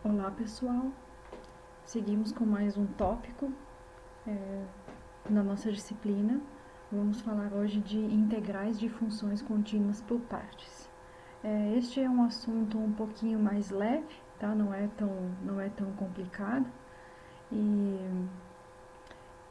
Olá pessoal, seguimos com mais um tópico na nossa disciplina. Vamos falar hoje de integrais de funções contínuas por partes. Este é um assunto um pouquinho mais leve, tá? Não é tão complicado e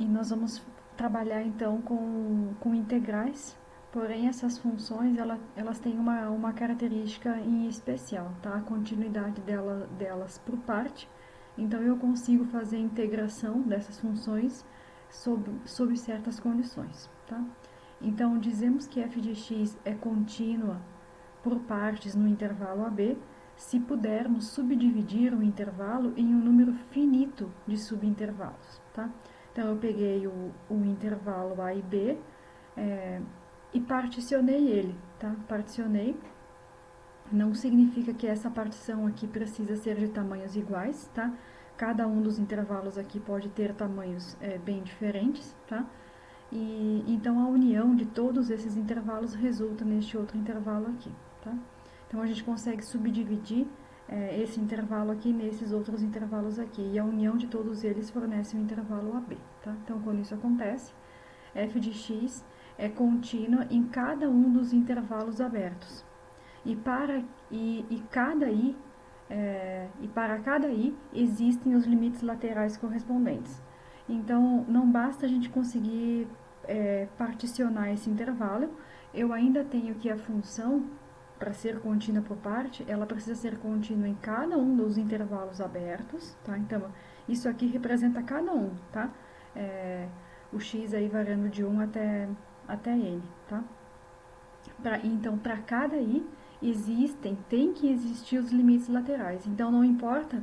nós vamos trabalhar então com integrais. Porém, essas funções elas têm uma característica em especial, tá? A continuidade delas por parte. Então, eu consigo fazer a integração dessas funções sob certas condições, tá? Então, dizemos que f de x é contínua por partes no intervalo AB, se pudermos subdividir o intervalo em um número finito de subintervalos, tá? Então, eu peguei o intervalo A e B e particionei ele, tá? Particionei. Não significa que essa partição aqui precisa ser de tamanhos iguais, tá? Cada um dos intervalos aqui pode ter tamanhos bem diferentes, tá? E então a união de todos esses intervalos resulta neste outro intervalo aqui, tá? Então a gente consegue subdividir esse intervalo aqui nesses outros intervalos aqui, e a união de todos eles fornece o intervalo AB, tá? Então quando isso acontece, f de x é contínua em cada um dos intervalos abertos. E para, cada i, e para cada i existem os limites laterais correspondentes. Então, não basta a gente conseguir particionar esse intervalo, eu ainda tenho que a função, para ser contínua por parte, ela precisa ser contínua em cada um dos intervalos abertos, tá? Então, isso aqui representa cada um, tá? O x aí variando de 1 até n, tá? Então, para cada i, tem que existir os limites laterais. Então, não importa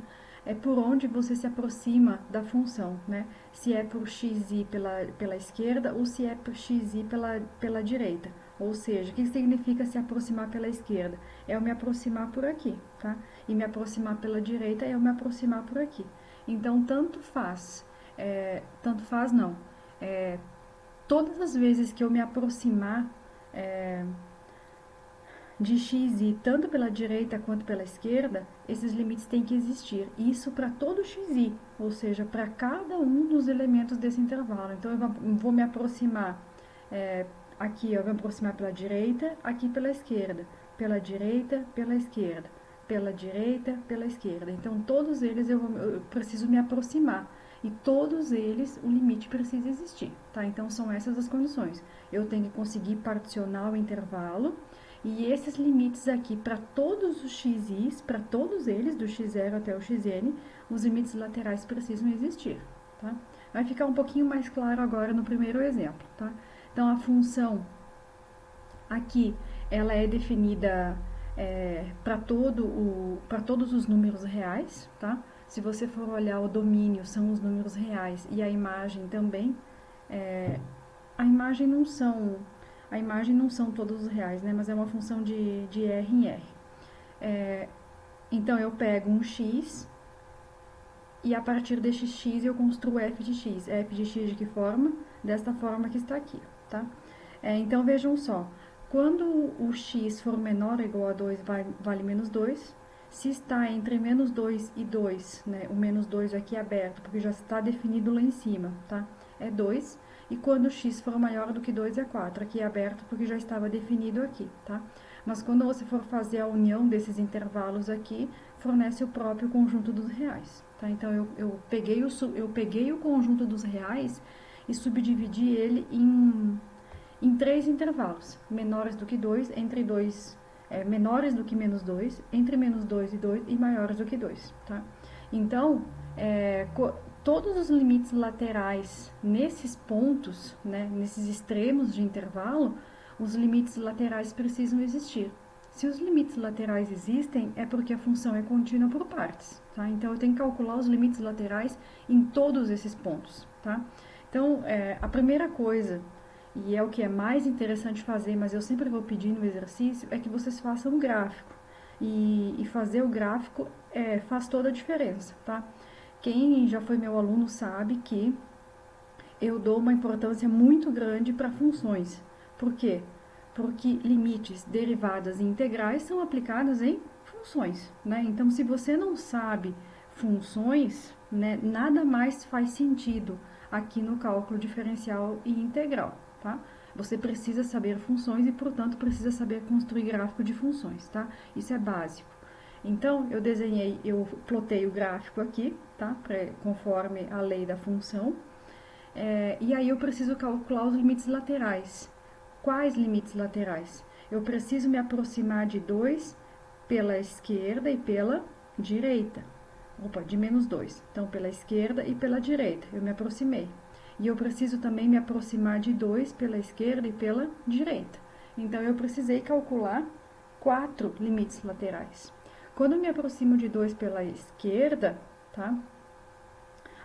por onde você se aproxima da função, né? Se é por xi pela esquerda ou se é por xi pela direita. Ou seja, o que significa se aproximar pela esquerda? É eu me aproximar por aqui, tá? E me aproximar pela direita é eu me aproximar por aqui. Então, tanto faz não. Todas as vezes que eu me aproximar de xi, tanto pela direita quanto pela esquerda, esses limites têm que existir. Isso para todo xi, ou seja, para cada um dos elementos desse intervalo. Então, eu vou me aproximar aqui, eu vou me aproximar pela direita, aqui pela esquerda, pela direita, pela esquerda, pela direita, pela esquerda. Então, todos eles eu preciso me aproximar. E todos eles, o limite precisa existir, tá? Então, são essas as condições. Eu tenho que conseguir particionar o intervalo, e esses limites aqui, para todos os xis, para todos eles, do x0 até o xn, os limites laterais precisam existir, tá? Vai ficar um pouquinho mais claro agora no primeiro exemplo, tá? Então, a função aqui, ela é definida para todos os números reais, tá? Se você for olhar o domínio, são os números reais, e a imagem também. A imagem não são todos os reais, né? Mas é uma função de R em R. Então, eu pego um x e a partir deste x eu construo f de x. F de x de que forma? Desta forma que está aqui, tá? Então, vejam só. Quando o x for menor ou igual a 2, vale menos 2. Se está entre menos 2 e 2, né, o menos 2 aqui é aberto, porque já está definido lá em cima, tá? É 2. E quando o x for maior do que 2, é 4. Aqui é aberto, porque já estava definido aqui, tá? Mas quando você for fazer a união desses intervalos aqui, fornece o próprio conjunto dos reais, tá? Então, eu peguei o conjunto dos reais e subdividi ele em 3 intervalos, menores do que 2, entre 2, menores do que menos 2, entre menos 2 e 2 e maiores do que 2, tá? Então, todos os limites laterais nesses pontos, né, nesses extremos de intervalo, os limites laterais precisam existir. Se os limites laterais existem, é porque a função é contínua por partes, tá? Então, eu tenho que calcular os limites laterais em todos esses pontos, tá? Então, a primeira coisa, e é o que é mais interessante fazer, mas eu sempre vou pedir no exercício, é que vocês façam um gráfico. E fazer o gráfico faz toda a diferença, tá? Quem já foi meu aluno sabe que eu dou uma importância muito grande para funções. Por quê? Porque limites, derivadas e integrais são aplicadas em funções, né? Então, se você não sabe funções, né, nada mais faz sentido aqui no cálculo diferencial e integral, tá? Você precisa saber funções e, portanto, precisa saber construir gráfico de funções, tá? Isso é básico. Então, eu plotei o gráfico aqui, tá? Conforme a lei da função. E aí eu preciso calcular os limites laterais. Quais limites laterais? Eu preciso me aproximar de 2 pela esquerda e pela direita. Opa, de menos 2. Então, pela esquerda e pela direita, eu me aproximei. E eu preciso também me aproximar de 2 pela esquerda e pela direita. Então, eu precisei calcular 4 limites laterais. Quando eu me aproximo de 2 pela esquerda, tá?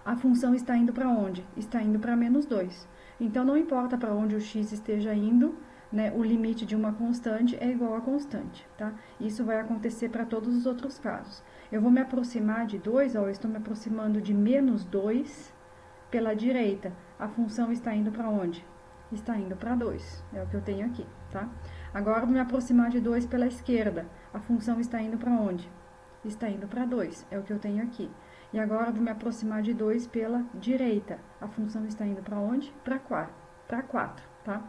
A função está indo para onde? Está indo para menos 2. Então, não importa para onde o x esteja indo, né, o limite de uma constante é igual a constante, tá? Isso vai acontecer para todos os outros casos. Eu vou me aproximar de 2, ó, eu estou me aproximando de menos 2 pela direita. A função está indo para onde? Está indo para 2, é o que eu tenho aqui, tá? Agora, eu vou me aproximar de 2 pela esquerda. A função está indo para onde? Está indo para 2, é o que eu tenho aqui. E agora, eu vou me aproximar de 2 pela direita. A função está indo para onde? Para 4, tá?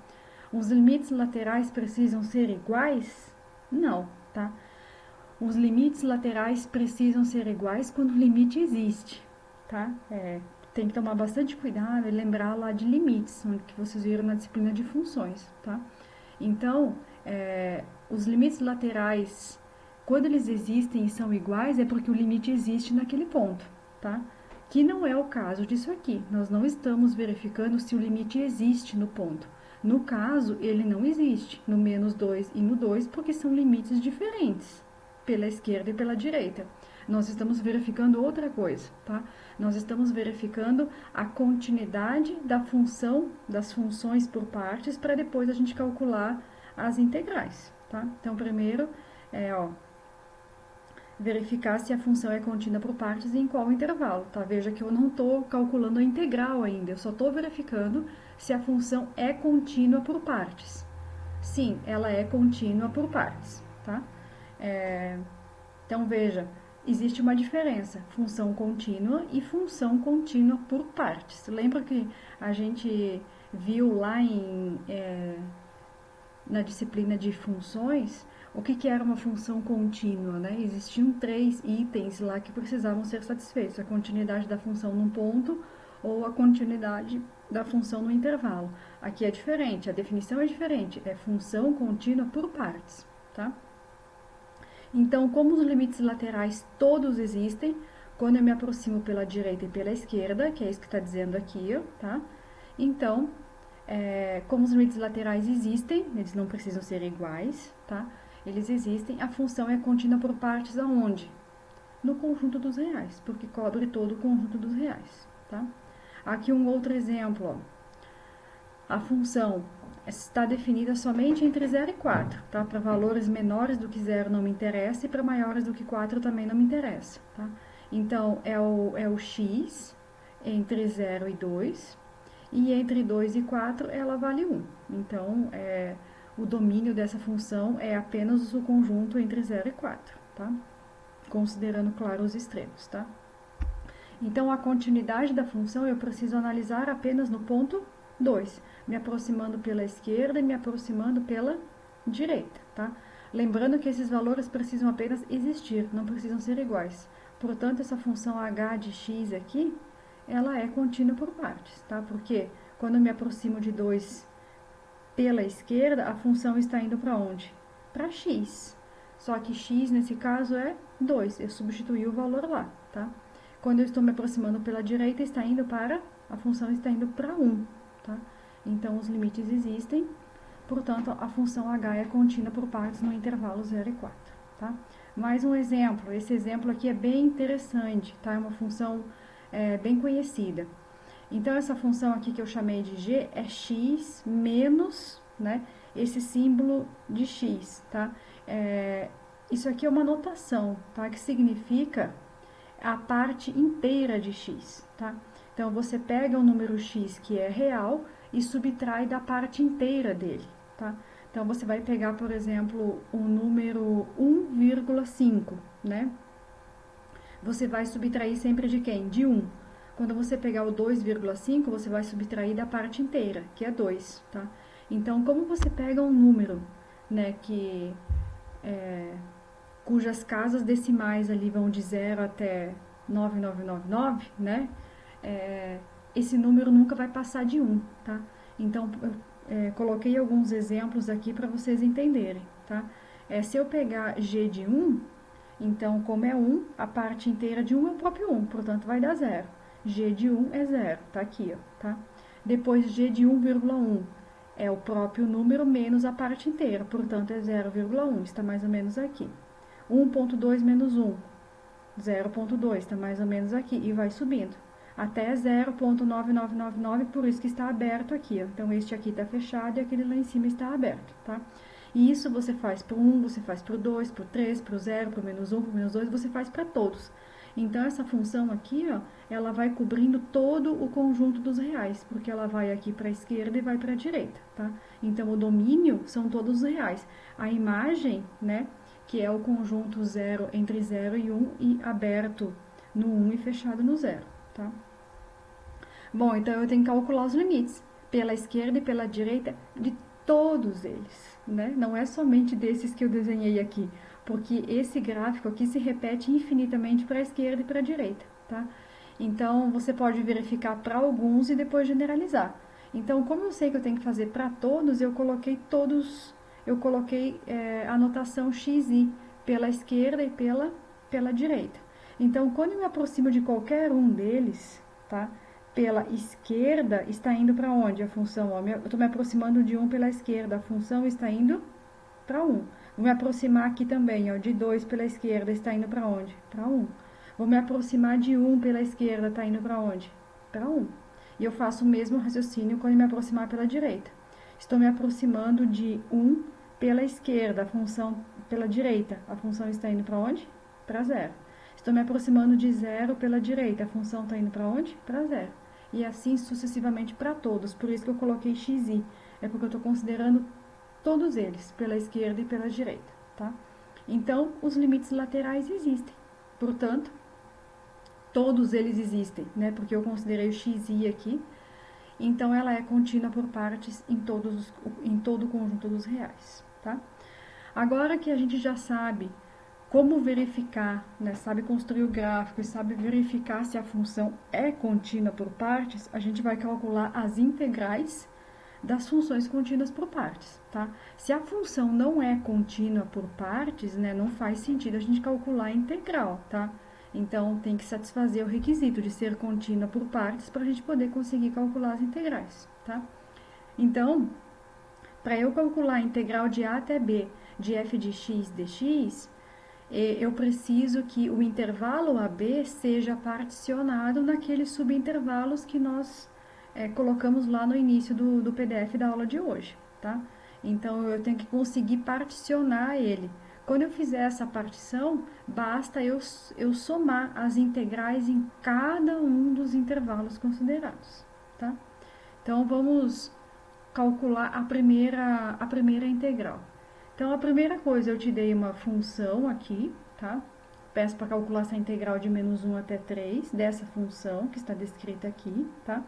Os limites laterais precisam ser iguais? Não, tá? Os limites laterais precisam ser iguais quando o limite existe, tá? Tem que tomar bastante cuidado e lembrar lá de limites, que vocês viram na disciplina de funções, tá? Então, os limites laterais, quando eles existem e são iguais, é porque o limite existe naquele ponto, tá? Que não é o caso disso aqui. Nós não estamos verificando se o limite existe no ponto. No caso, ele não existe no menos 2 e no 2, porque são limites diferentes, pela esquerda e pela direita. Nós estamos verificando outra coisa, tá? Nós estamos verificando a continuidade da função, das funções por partes, para depois a gente calcular as integrais, tá? Então, primeiro, verificar se a função é contínua por partes e em qual intervalo, tá? Veja que eu não estou calculando a integral ainda, eu só estou verificando se a função é contínua por partes. Sim, ela é contínua por partes, tá? Então, veja, existe uma diferença, função contínua e função contínua por partes. Lembra que a gente viu lá na disciplina de funções o que era uma função contínua, né? Existiam 3 itens lá que precisavam ser satisfeitos: a continuidade da função num ponto ou a continuidade da função no intervalo. Aqui é diferente, a definição é diferente, é função contínua por partes, tá? Então, como os limites laterais todos existem, quando eu me aproximo pela direita e pela esquerda, que é isso que está dizendo aqui, ó, tá? Então, como os limites laterais existem, eles não precisam ser iguais, tá? Eles existem, a função é contínua por partes aonde? No conjunto dos reais, porque cobre todo o conjunto dos reais, tá? Aqui um outro exemplo, ó. A função está definida somente entre 0 e 4, tá? Para valores menores do que 0 não me interessa e para maiores do que 4 também não me interessa, tá? Então, é o x entre 0 e 2, e entre 2 e 4 ela vale 1. Então, o domínio dessa função é apenas o conjunto entre 0 e 4, tá? Considerando, claro, os extremos, tá? Então, a continuidade da função eu preciso analisar apenas no ponto 2, me aproximando pela esquerda e me aproximando pela direita, tá? Lembrando que esses valores precisam apenas existir, não precisam ser iguais. Portanto, essa função h de x aqui, ela é contínua por partes, tá? Porque quando eu me aproximo de 2 pela esquerda, a função está indo para onde? Para x. Só que x, nesse caso, é 2. Eu substituí o valor lá, tá? Quando eu estou me aproximando pela direita, a função está indo para 1, tá? Então, os limites existem, portanto, a função h é contínua por partes no intervalo 0 e 4, tá? Mais um exemplo, esse exemplo aqui é bem interessante, tá? É uma função bem conhecida. Então, essa função aqui que eu chamei de g é x menos, né, esse símbolo de x, tá? Isso aqui é uma notação, tá? Que significa a parte inteira de x, tá? Então, você pega o número x que é real e subtrai da parte inteira dele, tá? Então, você vai pegar, por exemplo, o número 1,5, né? Você vai subtrair sempre de quem? De 1. Quando você pegar o 2,5, você vai subtrair da parte inteira, que é 2, tá? Então, como você pega um número, né, cujas casas decimais ali vão de 0 até 9999, né? É, esse número nunca vai passar de 1, tá? Então, eu coloquei alguns exemplos aqui para vocês entenderem, tá? Se eu pegar g de 1, então, como é 1, a parte inteira de 1 é o próprio 1, portanto, vai dar 0. G de 1 é 0, tá aqui, ó, tá? Depois, g de 1,1 é o próprio número menos a parte inteira, portanto, é 0,1, está mais ou menos aqui. 1,2 menos 1, 0,2, está mais ou menos aqui, e vai subindo. Até 0,9999, por isso que está aberto aqui, ó. Então, este aqui está fechado e aquele lá em cima está aberto, tá? E isso você faz para o 1, você faz para o 2, para o 3, para o 0, para o menos 1, para o menos 2, você faz para todos. Então, essa função aqui, ó, ela vai cobrindo todo o conjunto dos reais, porque ela vai aqui para a esquerda e vai para a direita, tá? Então, o domínio são todos os reais. A imagem, né, que é o conjunto 0 entre 0 e 1 e aberto no 1 e fechado no 0, tá? Bom, então eu tenho que calcular os limites pela esquerda e pela direita de todos eles, né? Não é somente desses que eu desenhei aqui, porque esse gráfico aqui se repete infinitamente para a esquerda e para a direita, tá? Então, você pode verificar para alguns e depois generalizar. Então, como eu sei que eu tenho que fazer para todos, eu coloquei a notação XI pela esquerda e pela direita. Então, quando eu me aproximo de qualquer um deles, tá? Pela esquerda, está indo para onde a função? Ó, eu estou me aproximando de 1 pela esquerda, a função está indo para 1. Vou me aproximar aqui também, ó, de 2 pela esquerda, está indo para onde? Para 1. Vou me aproximar de 1 pela esquerda, está indo para onde? Para 1. E eu faço o mesmo raciocínio quando me aproximar pela direita. Estou me aproximando de 1 pela esquerda, a função pela direita. A função está indo para onde? Para 0. Estou me aproximando de 0 pela direita, a função está indo para onde? Para 0. E assim sucessivamente para todos. Por isso que eu coloquei XI. É porque eu estou considerando todos eles, pela esquerda e pela direita, tá? Então, os limites laterais existem. Portanto, todos eles existem, né? Porque eu considerei o XI aqui. Então, ela é contínua por partes em todo o conjunto dos reais, tá? Agora que a gente já sabe como verificar, né, sabe construir o gráfico e sabe verificar se a função é contínua por partes, a gente vai calcular as integrais das funções contínuas por partes, tá? Se a função não é contínua por partes, né, não faz sentido a gente calcular a integral, tá? Então, tem que satisfazer o requisito de ser contínua por partes para a gente poder conseguir calcular as integrais, tá? Então, para eu calcular a integral de a até b de f de x dx, eu preciso que o intervalo AB seja particionado naqueles subintervalos que nós colocamos lá no início do PDF da aula de hoje, tá? Então, eu tenho que conseguir particionar ele. Quando eu fizer essa partição, basta eu somar as integrais em cada um dos intervalos considerados, tá? Então, vamos calcular a primeira integral. Então, a primeira coisa, eu te dei uma função aqui, tá? Peço para calcular essa integral de menos 1 até 3 dessa função que está descrita aqui, tá?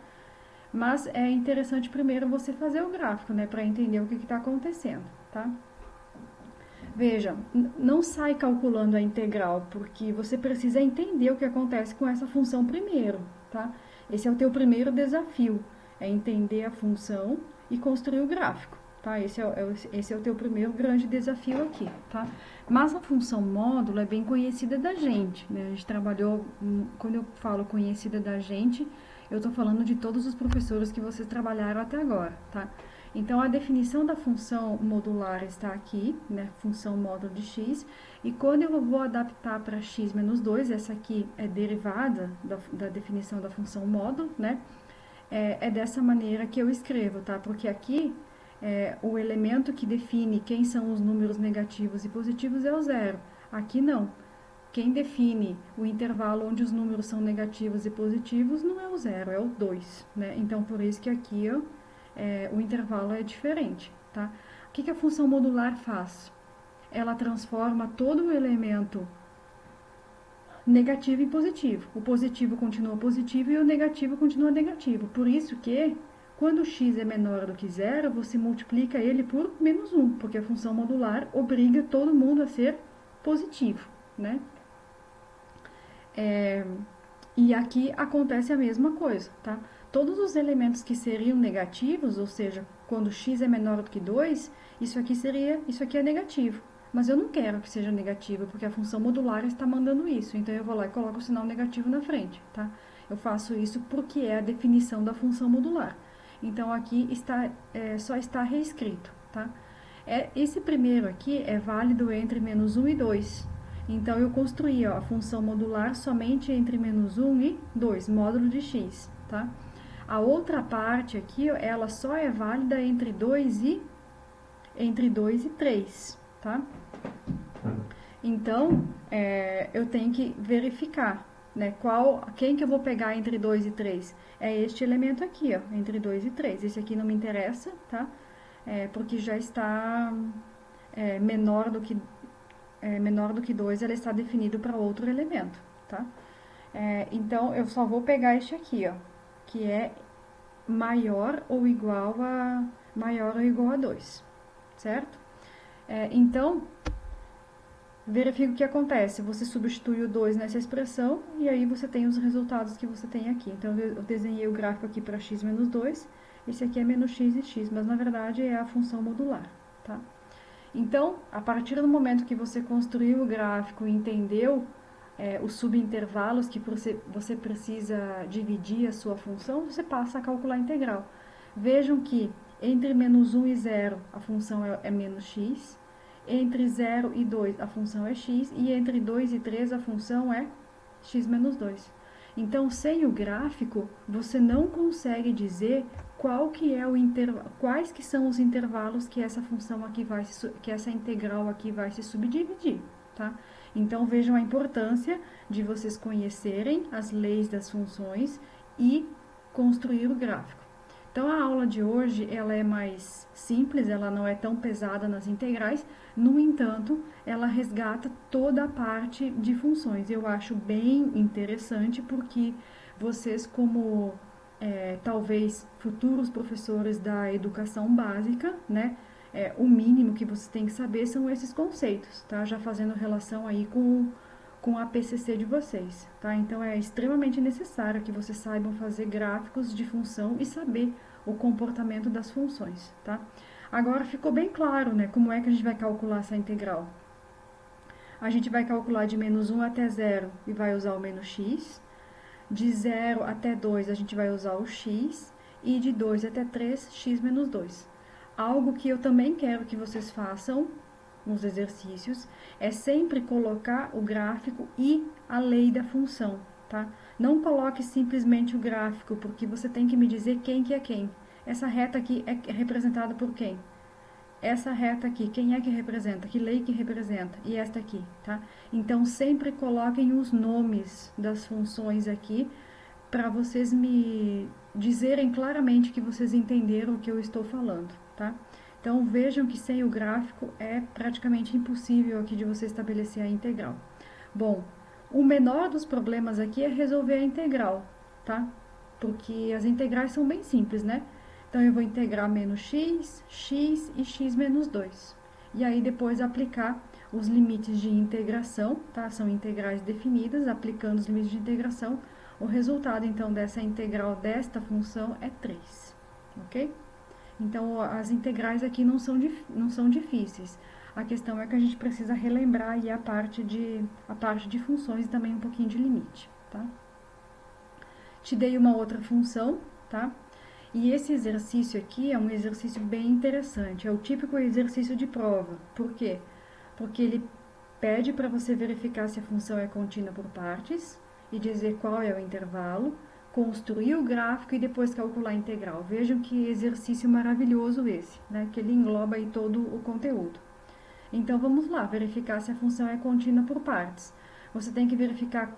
Mas é interessante primeiro você fazer o gráfico, né? Para entender o que está acontecendo, tá? Veja, não sai calculando a integral, porque você precisa entender o que acontece com essa função primeiro, tá? Esse é o teu primeiro desafio, é entender a função e construir o gráfico, tá? Esse é o teu primeiro grande desafio aqui, tá? Mas a função módulo é bem conhecida da gente, né? A gente trabalhou, quando eu falo conhecida da gente, eu estou falando de todos os professores que vocês trabalharam até agora, tá? Então, a definição da função modular está aqui, né? Função módulo de x. E quando eu vou adaptar para x menos 2, essa aqui é derivada da definição da função módulo, né? É dessa maneira que eu escrevo, tá? Porque aqui, o elemento que define quem são os números negativos e positivos é o zero. Aqui não. Quem define o intervalo onde os números são negativos e positivos não é o zero, é o 2, né? Então, por isso que aqui, ó, o intervalo é diferente, tá? O que a função modular faz? Ela transforma todo o elemento negativo e positivo. O positivo continua positivo e o negativo continua negativo. Por isso que, quando x é menor do que zero, você multiplica ele por menos 1, porque a função modular obriga todo mundo a ser positivo, né? E aqui acontece a mesma coisa, tá? Todos os elementos que seriam negativos, ou seja, quando x é menor do que 2, isso aqui é negativo. Mas eu não quero que seja negativo, porque a função modular está mandando isso. Então, eu vou lá e coloco o sinal negativo na frente, tá? Eu faço isso porque é a definição da função modular. Então, aqui só está reescrito, tá? Esse primeiro aqui é válido entre menos 1 e 2. Então, eu construí a função modular somente entre menos 1 e 2, módulo de x, tá? A outra parte aqui, ela só é válida entre 2 e 3, tá? Então, eu tenho que verificar, né, quem que eu vou pegar entre 2 e 3? É este elemento aqui, ó, entre 2 e 3. Esse aqui não me interessa, tá? Porque já está menor do que 2, ele está definido para outro elemento, tá? Então, eu só vou pegar este aqui, ó, que é maior ou igual a 2, certo? Então, verifica o que acontece. Você substitui o 2 nessa expressão e aí você tem os resultados que você tem aqui. Então, eu desenhei o gráfico aqui para x menos 2. Esse aqui é menos x e x, mas na verdade é a função modular, tá? Então, a partir do momento que você construiu o gráfico e entendeu os subintervalos que você precisa dividir a sua função, você passa a calcular a integral. Vejam que entre menos 1 e 0 a função é menos x, entre 0 e 2 a função é x, e entre 2 e 3 a função é x menos 2. Então, sem o gráfico, você não consegue dizer quais que são os intervalos que essa função aqui que essa integral aqui vai se subdividir, tá? Então, vejam a importância de vocês conhecerem as leis das funções e construir o gráfico. Então, a aula de hoje, ela é mais simples, ela não é tão pesada nas integrais, no entanto, ela resgata toda a parte de funções. Eu acho bem interessante porque vocês, como talvez futuros professores da educação básica, né, o mínimo que vocês têm que saber são esses conceitos, tá? Já fazendo relação aí com a PCC de vocês, tá? Então, é extremamente necessário que vocês saibam fazer gráficos de função e saber o comportamento das funções, tá? Agora, ficou bem claro, né, como é que a gente vai calcular essa integral. A gente vai calcular de menos 1 até 0 e vai usar o menos x. De 0 até 2, a gente vai usar o x. E de 2 até 3, x menos 2. Algo que eu também quero que vocês façam nos exercícios é sempre colocar o gráfico e a lei da função, tá? Não coloque simplesmente o gráfico, porque você tem que me dizer quem que é quem. Essa reta aqui é representada por quem? Essa reta aqui, quem é que representa? Que lei que representa? E esta aqui, tá? Então, sempre coloquem os nomes das funções aqui para vocês me dizerem claramente que vocês entenderam o que eu estou falando, tá? Então, vejam que sem o gráfico é praticamente impossível aqui de você estabelecer a integral. Bom, o menor dos problemas aqui é resolver a integral, tá? Porque as integrais são bem simples, né? Então, eu vou integrar menos x, x e x menos 2. E aí, depois, aplicar os limites de integração, tá? São integrais definidas, aplicando os limites de integração. O resultado, então, dessa integral desta função é 3, ok? Então, as integrais aqui não são difíceis. A questão é que a gente precisa relembrar aí a parte de funções e também um pouquinho de limite, tá? Te dei uma outra função, tá? E esse exercício aqui é um exercício bem interessante, é o típico exercício de prova. Por quê? Porque ele pede para você verificar se a função é contínua por partes e dizer qual é o intervalo, construir o gráfico e depois calcular a integral. Vejam que exercício maravilhoso esse, né? Que ele engloba aí todo o conteúdo. Então, vamos lá, verificar se a função é contínua por partes. Você tem que verificar,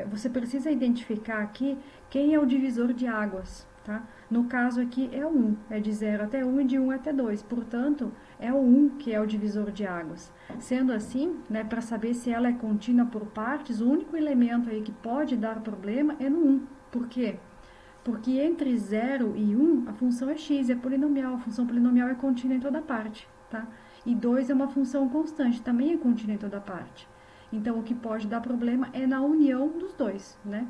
você precisa identificar aqui quem é o divisor de águas, tá? No caso aqui é 1, é de 0 até 1 e de 1 até 2, portanto, é o 1 que é o divisor de águas. Sendo assim, né, para saber se ela é contínua por partes, o único elemento aí que pode dar problema é no 1. Por quê? Porque entre 0 e 1, a função é x, é polinomial, a função polinomial é contínua em toda parte, tá? E 2 é uma função constante, também é contínua em toda parte. Então, o que pode dar problema é na união dos dois, né?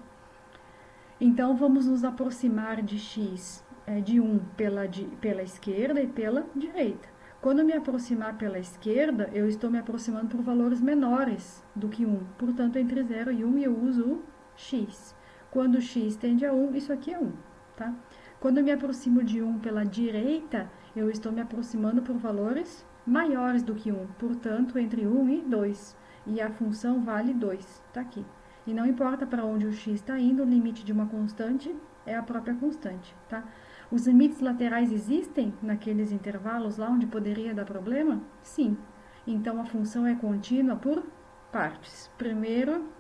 Então, vamos nos aproximar de x de 1 pela esquerda e pela direita. Quando eu me aproximar pela esquerda, eu estou me aproximando por valores menores do que 1. Portanto, entre 0 e 1 eu uso o x. Quando x tende a 1, isso aqui é 1, tá? Quando eu me aproximo de 1 pela direita, eu estou me aproximando por valores maiores do que 1. Portanto, entre 1 e 2. E a função vale 2, tá aqui. E não importa para onde o x está indo, o limite de uma constante é a própria constante, tá? Os limites laterais existem naqueles intervalos lá onde poderia dar problema? Sim. Então, a função é contínua por partes. Primeiro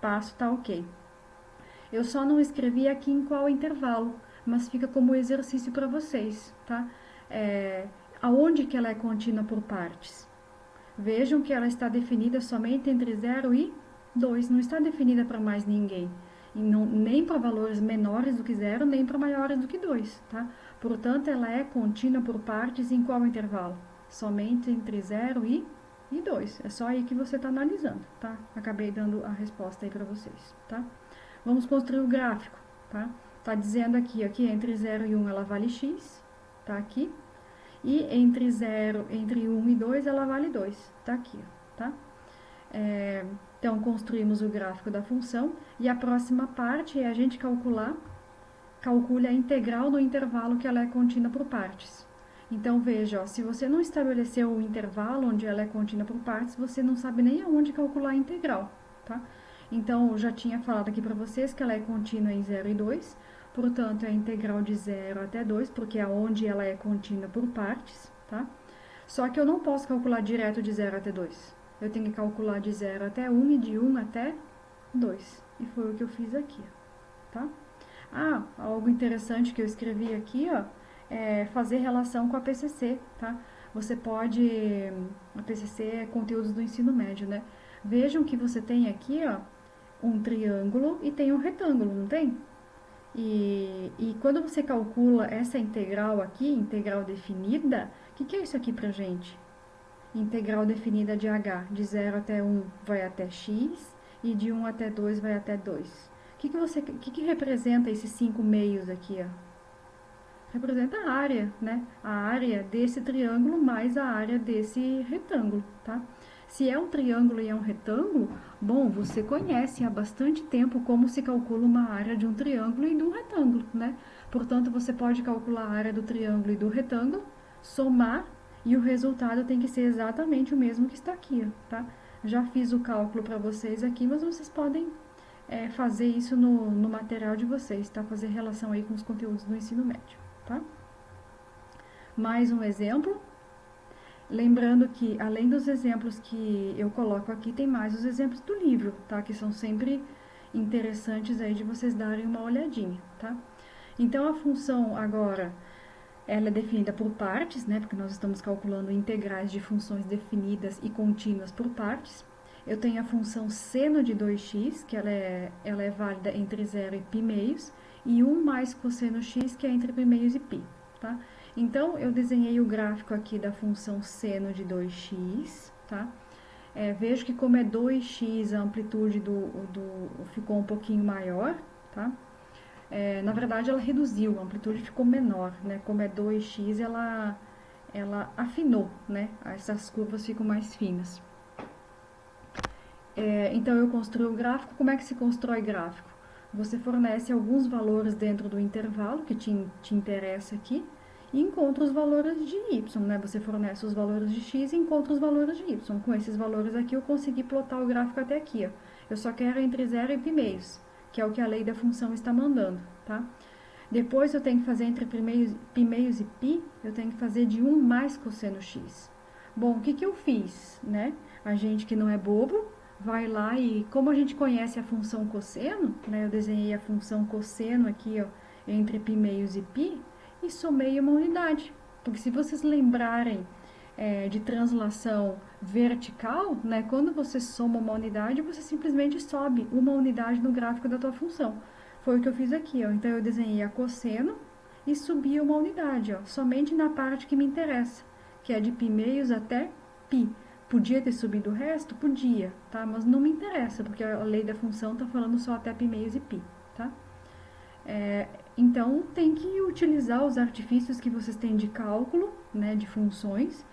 passo está ok. Eu só não escrevi aqui em qual intervalo, mas fica como exercício para vocês, tá? Aonde que ela é contínua por partes? Vejam que ela está definida somente entre 0 e 2, não está definida para mais ninguém. E não, nem para valores menores do que 0, nem para maiores do que 2, tá? Portanto, ela é contínua por partes em qual intervalo? Somente entre 0 e 2. É só aí que você está analisando, tá? Acabei dando a resposta aí para vocês, tá? Vamos construir o gráfico, tá? Tá dizendo aqui, ó, que entre 0 e 1 ela vale x, tá aqui. E entre 1 e 2 ela vale 2, tá aqui, tá? Então, construímos o gráfico da função e a próxima parte é a gente calcule a integral no intervalo que ela é contínua por partes. Então, veja, ó, se você não estabeleceu o intervalo onde ela é contínua por partes, você não sabe nem aonde calcular a integral, tá? Então, eu já tinha falado aqui para vocês que ela é contínua em 0 e 2, portanto, é a integral de 0 até 2, porque é onde ela é contínua por partes, tá? Só que eu não posso calcular direto de 0 até 2. Eu tenho que calcular de 0 até 1 e de 1 até 2. E foi o que eu fiz aqui, tá? Algo interessante que eu escrevi aqui, ó, é fazer relação com a PCC, tá? Você pode... A PCC é conteúdos do ensino médio, né? Vejam que você tem aqui, ó, um triângulo e tem um retângulo, não tem? E quando você calcula essa integral aqui, integral definida, o que é isso aqui pra gente? Integral definida de h, de 0 até 1 vai até x, e de 1 até 2 vai até 2. O que representa esses 5 meios aqui, ó? Representa a área, né? A área desse triângulo mais a área desse retângulo, tá? Se é um triângulo e é um retângulo, bom, você conhece há bastante tempo como se calcula uma área de um triângulo e de um retângulo, né? Portanto, você pode calcular a área do triângulo e do retângulo, somar, e o resultado tem que ser exatamente o mesmo que está aqui, tá? Já fiz o cálculo para vocês aqui, mas vocês podem fazer isso no material de vocês, tá? Fazer relação aí com os conteúdos do ensino médio, tá? Mais um exemplo. Lembrando que, além dos exemplos que eu coloco aqui, tem mais os exemplos do livro, tá? Que são sempre interessantes aí de vocês darem uma olhadinha, tá? Então, a função agora, ela é definida por partes, né? Porque nós estamos calculando integrais de funções definidas e contínuas por partes. Eu tenho a função seno de 2x, que ela é válida entre 0 e π meios, e 1 mais cosseno x, que é entre π meios e π, tá? Então, eu desenhei o gráfico aqui da função seno de 2x, tá? Vejo que como é 2x, a amplitude ficou um pouquinho maior, tá? Na verdade, ela reduziu, a amplitude ficou menor, né? Como é 2x, ela afinou, né? Essas curvas ficam mais finas. Então, eu construo o gráfico. Como é que se constrói gráfico? Você fornece alguns valores dentro do intervalo que te interessa aqui, e encontra os valores de y, né? Você fornece os valores de x e encontra os valores de y. Com esses valores aqui, eu consegui plotar o gráfico até aqui, ó. Eu só quero entre 0 e π meios, que é o que a lei da função está mandando, tá? Depois, eu tenho que fazer entre π meios e π, eu tenho que fazer de 1 mais cosseno x. Bom, o que eu fiz, né? A gente que não é bobo, vai lá e, como a gente conhece a função cosseno, né, eu desenhei a função cosseno aqui, ó, entre π meios e π, e somei uma unidade. Porque se vocês lembrarem de translação vertical, né, quando você soma uma unidade, você simplesmente sobe uma unidade no gráfico da tua função. Foi o que eu fiz aqui, ó. Então, eu desenhei a cosseno e subi uma unidade, ó, somente na parte que me interessa, que é de π meios até π. Podia ter subido o resto? Podia, tá? Mas não me interessa, porque a lei da função está falando só até π meios e π, tá? Então, tem que utilizar os artifícios que vocês têm de cálculo, né, de funções,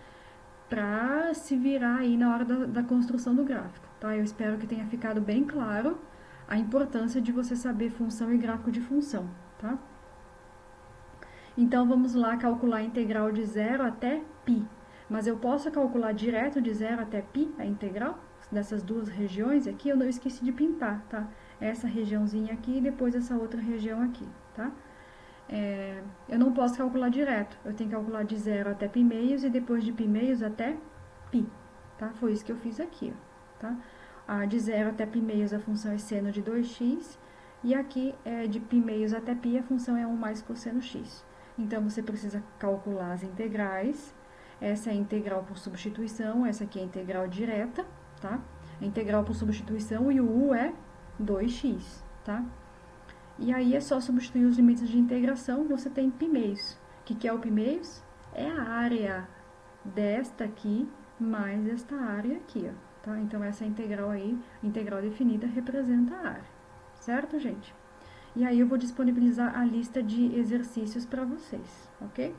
para se virar aí na hora da construção do gráfico, tá? Eu espero que tenha ficado bem claro a importância de você saber função e gráfico de função, tá? Então, vamos lá calcular a integral de 0 até π. Mas eu posso calcular direto de 0 até π, a integral dessas duas regiões aqui, eu não esqueci de pintar, tá? Essa regiãozinha aqui e depois essa outra região aqui, tá? Eu não posso calcular direto, eu tenho que calcular de 0 até π meios e depois de π meios até π, tá? Foi isso que eu fiz aqui, ó, tá? De 0 até π meios a função é seno de 2x, e aqui de π meios até π a função é 1 mais cosseno x. Então, você precisa calcular as integrais. Essa é a integral por substituição, essa aqui é a integral direta, tá? A integral por substituição e o u é 2x, tá? E aí é só substituir os limites de integração, você tem π meios. O que é o π meios? É a área desta aqui mais esta área aqui, ó, tá? Então, essa integral aí, integral definida, representa a área, certo, gente? E aí eu vou disponibilizar a lista de exercícios para vocês, ok?